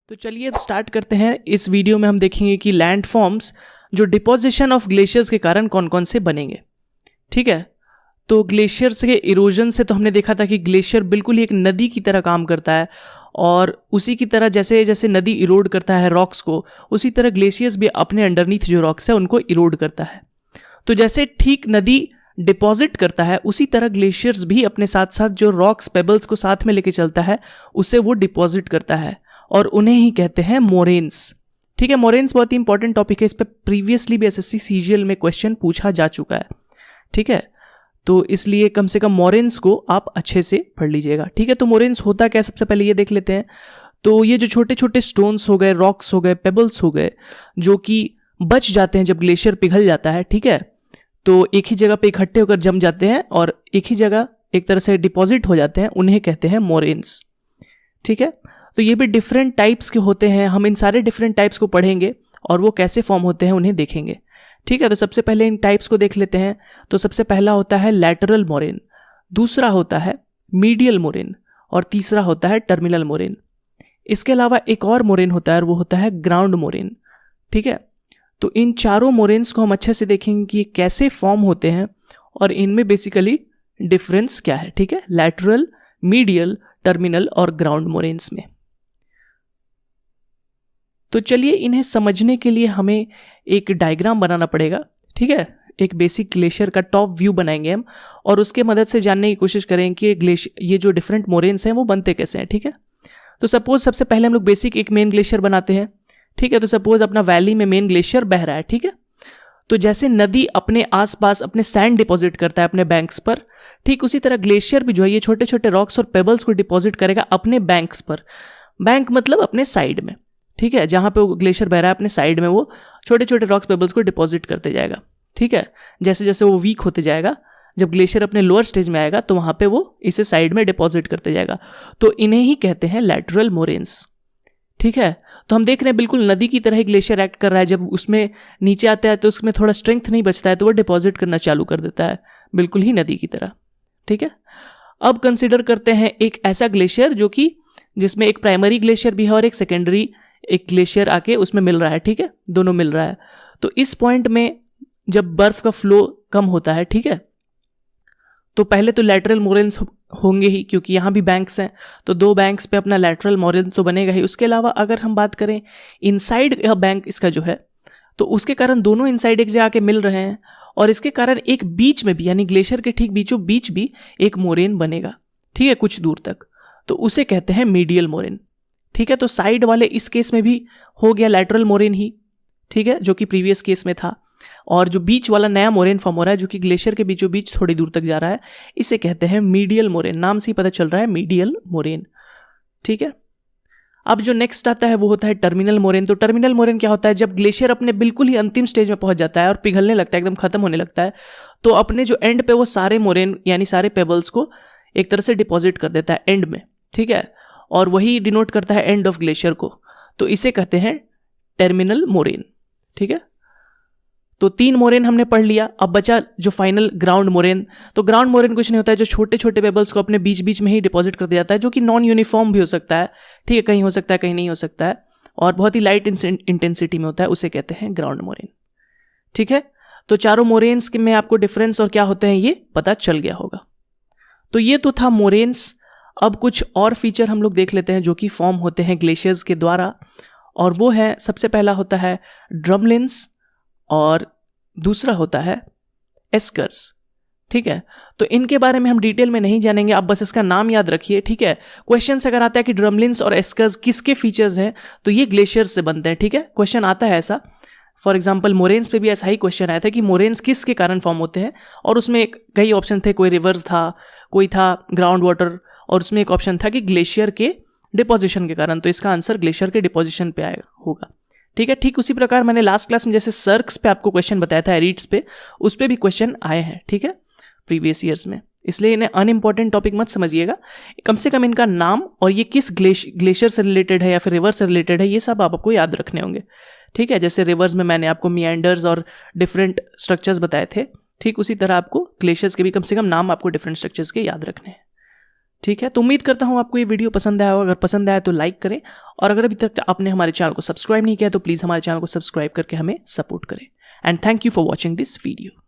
तो चलिए अब स्टार्ट करते हैं। इस वीडियो में हम देखेंगे कि लैंड फॉर्म्स जो डिपोजिशन ऑफ ग्लेशियर्स के कारण कौन कौन से बनेंगे। ठीक है, तो ग्लेशियर्स के इरोजन से तो हमने देखा था कि ग्लेशियर बिल्कुल ही एक नदी की तरह काम करता है, और उसी की तरह जैसे जैसे नदी इरोड करता है रॉक्स को, उसी तरह ग्लेशियर्स भी अपने अंडरनीथ जो रॉक्स है उनको इरोड करता है। तो जैसे ठीक नदी डिपॉजिट करता है, उसी तरह ग्लेशियर्स भी अपने साथ साथ जो रॉक्स पेबल्स को साथ में लेके चलता है उसे वो डिपॉजिट करता है, और उन्हें ही कहते हैं मोरेन्स। ठीक है, मोरेन्स बहुत ही इंपॉर्टेंट टॉपिक है, इस पर प्रीवियसली भी एसएससी सीजीएल में क्वेश्चन पूछा जा चुका है। ठीक है, तो इसलिए कम से कम मोरेन्स को आप अच्छे से पढ़ लीजिएगा। ठीक है, तो मोरेन्स होता क्या है सबसे पहले ये देख लेते हैं। तो ये जो छोटे छोटे स्टोन्स हो गए, रॉक्स हो गए, पेबल्स हो गए, जो कि बच जाते हैं जब ग्लेशियर पिघल जाता है, ठीक है, तो एक ही जगह पे इकट्ठे होकर जम जाते हैं और एक ही जगह एक तरह से डिपॉजिट हो जाते हैं, उन्हें कहते हैं मोरेन्स। ठीक है, तो ये भी डिफरेंट टाइप्स के होते हैं। हम इन सारे डिफरेंट टाइप्स को पढ़ेंगे और वो कैसे फॉर्म होते हैं उन्हें देखेंगे। ठीक है, तो सबसे पहले इन टाइप्स को देख लेते हैं। तो सबसे पहला होता है लैटरल मोरेन, दूसरा होता है मीडियल मोरेन, और तीसरा होता है टर्मिनल मोरेन। इसके अलावा एक और मोरेन होता है और वो होता है ग्राउंड मोरेन। ठीक है, तो इन चारों मोरेन्स को हम अच्छे से देखेंगे कि ये कैसे फॉर्म होते हैं और इनमें बेसिकली डिफरेंस क्या है। ठीक है, लैटरल, मीडियल, टर्मिनल और ग्राउंड मोरेन्स में। तो चलिए इन्हें समझने के लिए हमें एक डायग्राम बनाना पड़ेगा। ठीक है, एक बेसिक ग्लेशियर का टॉप व्यू बनाएंगे हम, और उसके मदद से जानने की कोशिश करें कि ये जो डिफरेंट मोरेन्स हैं वो बनते कैसे हैं। ठीक है, तो सपोज सबसे पहले हम लोग बेसिक एक मेन ग्लेशियर बनाते हैं। ठीक है, तो सपोज अपना वैली में मेन ग्लेशियर बह रहा है। ठीक है, तो जैसे नदी अपने आसपास अपने सैंड डिपॉजिट करता है अपने बैंक्स पर, ठीक उसी तरह ग्लेशियर भी जो है ये छोटे छोटे रॉक्स और पेबल्स को डिपॉजिट करेगा अपने बैंक्स पर। बैंक मतलब अपने साइड में। ठीक है, जहां पे वो ग्लेशियर बह रहा है अपने साइड में वो छोटे छोटे रॉक्स पेबल्स को डिपॉजिट करते जाएगा। ठीक है, जैसे जैसे वो वीक होते जाएगा, जब ग्लेशियर अपने लोअर स्टेज में आएगा तो वहां पे वो इसे साइड में डिपॉजिट करते जाएगा। तो इन्हें ही कहते हैं लैटरल मोरेन्स। ठीक है, तो हम देख रहे हैं बिल्कुल नदी की तरह ही ग्लेशियर एक्ट कर रहा है। जब उसमें नीचे आता है तो उसमें थोड़ा स्ट्रेंथ नहीं बचता है तो वो डिपॉजिट करना चालू कर देता है, बिल्कुल ही नदी की तरह। ठीक है, अब कंसिडर करते हैं एक ऐसा ग्लेशियर जो कि जिसमें एक प्राइमरी ग्लेशियर भी है और एक सेकेंडरी एक ग्लेशियर आके उसमें मिल रहा है। ठीक है, दोनों मिल रहा है। तो इस पॉइंट में जब बर्फ का फ्लो कम होता है, ठीक है, तो पहले तो लैटरल मोरेन्स होंगे ही, क्योंकि यहाँ भी बैंक्स हैं तो दो बैंक्स पे अपना लैटरल मोरेन तो बनेगा ही। उसके अलावा अगर हम बात करें इनसाइड यह बैंक इसका जो है, तो उसके कारण दोनों इनसाइड एक जगह आके मिल रहे हैं, और इसके कारण एक बीच में भी यानी ग्लेशियर के ठीक बीचों बीच भी एक मोरेन बनेगा। ठीक है, कुछ दूर तक, तो उसे कहते हैं मीडियल मोरेन। ठीक है, तो साइड वाले इस केस में भी हो गया लैटरल मोरेन ही। ठीक है, जो कि प्रीवियस केस में था, और जो बीच वाला नया मोरेन फॉर्म हो रहा है जो कि ग्लेशियर के बीचों बीच थोड़ी दूर तक जा रहा है, इसे कहते हैं मीडियल मोरेन। नाम से ही पता चल रहा है मीडियल मोरेन। ठीक है, अब जो नेक्स्ट आता है वो होता है टर्मिनल मोरेन। तो टर्मिनल मोरेन क्या होता है, जब ग्लेशियर अपने बिल्कुल ही अंतिम स्टेज में पहुंच जाता है और पिघलने लगता है, एकदम खत्म होने लगता है, तो अपने जो एंड पे वो सारे मोरेन यानी सारे पेबल्स को एक तरह से डिपॉजिट कर देता है एंड में। ठीक है, और वही डिनोट करता है एंड ऑफ ग्लेशियर को, तो इसे कहते हैं टर्मिनल मोरेन। ठीक है, तो 3 मोरेन हमने पढ़ लिया। अब बचा जो फाइनल ग्राउंड मोरेन। तो ग्राउंड मोरेन कुछ नहीं होता है, जो छोटे छोटे पेबल्स को अपने बीच बीच में ही डिपॉजिट कर दिया जाता है, जो कि नॉन यूनिफॉर्म भी हो सकता है। ठीक है, कहीं हो सकता है कहीं नहीं हो सकता है, और बहुत ही लाइट इंटेंसिटी में होता है, उसे कहते हैं ग्राउंड मोरेन। ठीक है, तो चारों मोरेन्स में आपको डिफरेंस और क्या होते हैं ये पता चल गया होगा। तो ये तो था मोरेन्स। अब कुछ और फीचर हम लोग देख लेते हैं जो कि फॉर्म होते हैं ग्लेशियर्स के द्वारा, और वो है सबसे पहला होता है ड्रमलिन्स और दूसरा होता है एस्कर्स। ठीक है, तो इनके बारे में हम डिटेल में नहीं जानेंगे, आप बस इसका नाम याद रखिए। ठीक है, क्वेश्चन अगर आता है कि ड्रमलिन्स और एस्कर्स किसके फीचर्स हैं, तो ये ग्लेशियर्स से बनते हैं। ठीक है, क्वेश्चन आता है ऐसा। फॉर एग्जाम्पल मोरेन्स पे भी ऐसा ही क्वेश्चन आया था कि मोरेन्स किसके कारण फॉर्म होते हैं, और उसमें कई ऑप्शन थे, कोई रिवर्स था, कोई था ग्राउंड वाटर, और उसमें एक ऑप्शन था कि ग्लेशियर के डिपोजिशन के कारण। तो इसका आंसर ग्लेशियर के डिपोजिशन पे आएगा होगा। ठीक है, ठीक उसी प्रकार मैंने लास्ट क्लास में जैसे सर्क्स पे आपको क्वेश्चन बताया था, एरिड्स पे, उस पे भी क्वेश्चन आए हैं। ठीक है, प्रीवियस ईयर्स में, इसलिए इन्हें अनइम्पॉर्टेंट टॉपिक मत समझिएगा। कम से कम इनका नाम और ये किस ग्लेशियर से रिलेटेड है या फिर रिवर से रिलेटेड है, ये सब आपको याद रखने होंगे। ठीक है, जैसे रिवर्स में मैंने आपको मियांडर्स और डिफरेंट स्ट्रक्चर्स बताए थे, ठीक उसी तरह आपको ग्लेशियर्स के भी कम से कम नाम आपको डिफरेंट स्ट्रक्चर्स के याद रखने हैं। ठीक है, तो उम्मीद करता हूँ आपको ये वीडियो पसंद आया होगा। अगर पसंद आया तो लाइक करें, और अगर अभी तक आपने हमारे चैनल को सब्सक्राइब नहीं किया तो प्लीज़ हमारे चैनल को सब्सक्राइब करके हमें सपोर्ट करें। And thank you for watching this video.